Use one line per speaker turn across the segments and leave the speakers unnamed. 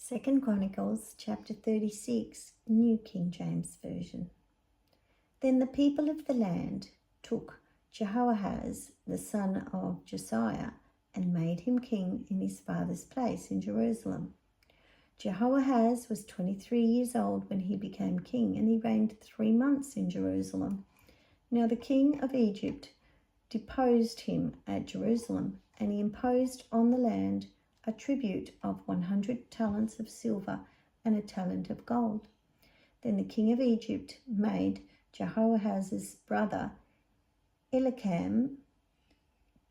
2 Chronicles chapter 36, New King James Version. Then the people of the land took Jehoahaz, the son of Josiah, and made him king in his father's place in Jerusalem. Jehoahaz was 23 years old when he became king, and he reigned 3 months in Jerusalem. Now the king of Egypt deposed him at Jerusalem, and he imposed on the land a tribute of 100 talents of silver and a talent of gold. Then the king of Egypt made Jehoahaz's brother Elikam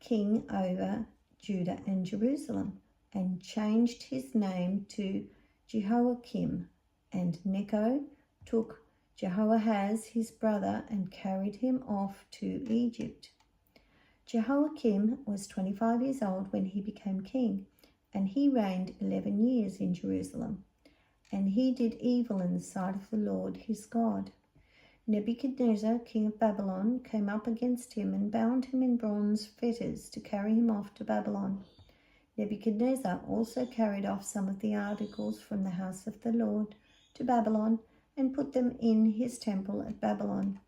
king over Judah and Jerusalem, and changed his name to Jehoiakim. And Necho took Jehoahaz his brother and carried him off to Egypt. Jehoiakim was 25 years old when he became king, and he reigned 11 years in Jerusalem. And he did evil in the sight of the Lord his God. Nebuchadnezzar, king of Babylon, came up against him and bound him in bronze fetters to carry him off to Babylon. Nebuchadnezzar also carried off some of the articles from the house of the Lord to Babylon and put them in his temple at Babylon.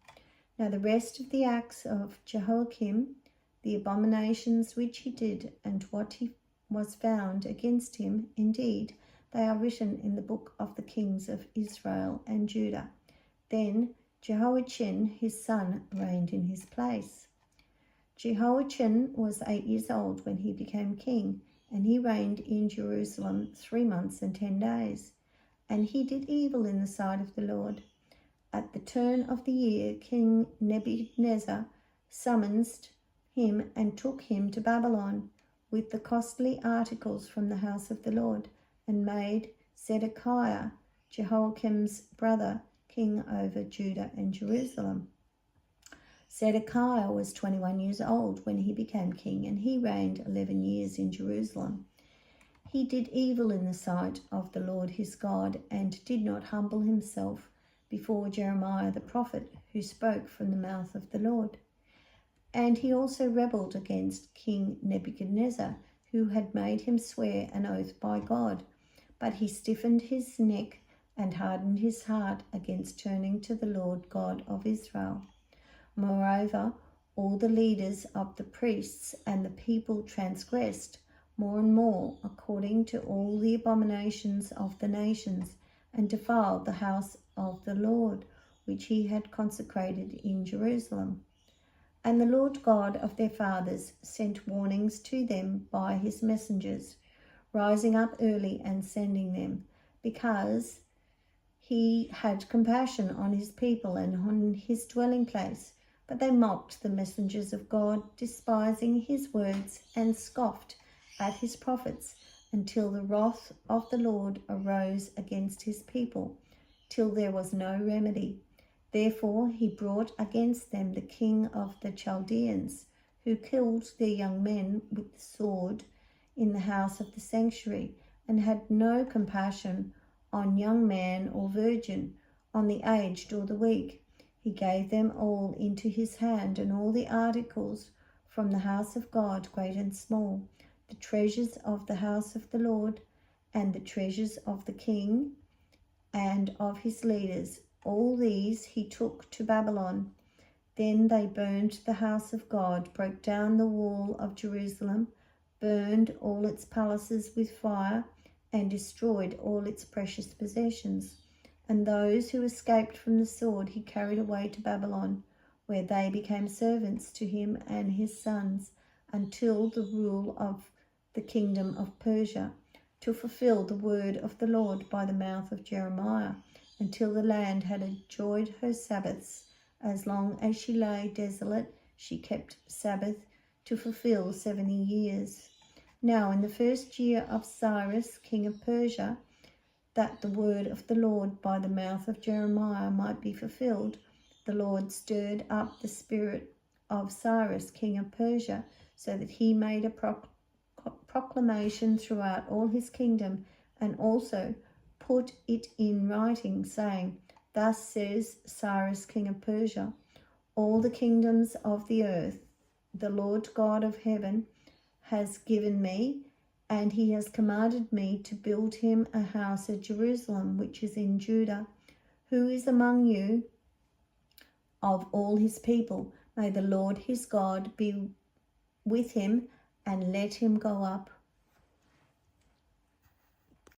Now the rest of the acts of Jehoiakim, the abominations which he did, and what he was found against him, indeed, they are written in the book of the kings of Israel and Judah. Then Jehoiachin his son reigned in his place. Jehoiachin was 8 years old when he became king, and he reigned in Jerusalem 3 months and 10 days. And he did evil in the sight of the Lord. At the turn of the year, King Nebuchadnezzar summoned him and took him to Babylon with the costly articles from the house of the Lord, and made Zedekiah, Jehoiakim's brother, king over Judah and Jerusalem. Zedekiah was 21 years old when he became king, and he reigned 11 years in Jerusalem. He did evil in the sight of the Lord his God, and did not humble himself before Jeremiah the prophet, who spoke from the mouth of the Lord. And he also rebelled against King Nebuchadnezzar, who had made him swear an oath by God. But he stiffened his neck and hardened his heart against turning to the Lord God of Israel. Moreover, all the leaders of the priests and the people transgressed more and more according to all the abominations of the nations, and defiled the house of the Lord, which he had consecrated in Jerusalem. And the Lord God of their fathers sent warnings to them by his messengers, rising up early and sending them, because he had compassion on his people and on his dwelling place. But they mocked the messengers of God, despising his words, and scoffed at his prophets, until the wrath of the Lord arose against his people, till there was no remedy. Therefore he brought against them the king of the Chaldeans, who killed their young men with the sword in the house of the sanctuary, and had no compassion on young man or virgin, on the aged or the weak. He gave them all into his hand, and all the articles from the house of God, great and small, the treasures of the house of the Lord, and the treasures of the king and of his leaders. All these he took to Babylon. Then they burned the house of God, broke down the wall of Jerusalem, burned all its palaces with fire, and destroyed all its precious possessions. And those who escaped from the sword he carried away to Babylon, where they became servants to him and his sons, until the rule of the kingdom of Persia, to fulfill the word of the Lord by the mouth of Jeremiah, until the land had enjoyed her Sabbaths. As long as she lay desolate, she kept Sabbath to fulfill 70 years. Now in the first year of Cyrus, king of Persia, that the word of the Lord by the mouth of Jeremiah might be fulfilled, the Lord stirred up the spirit of Cyrus, king of Persia, so that he made a proclamation throughout all his kingdom, and also put it in writing, saying, Thus says Cyrus, king of Persia, all the kingdoms of the earth, the Lord God of heaven has given me, And he has commanded me to build him a house at Jerusalem, which is in Judah. Who is among you of all his people? May the Lord his God be with him, and let him go up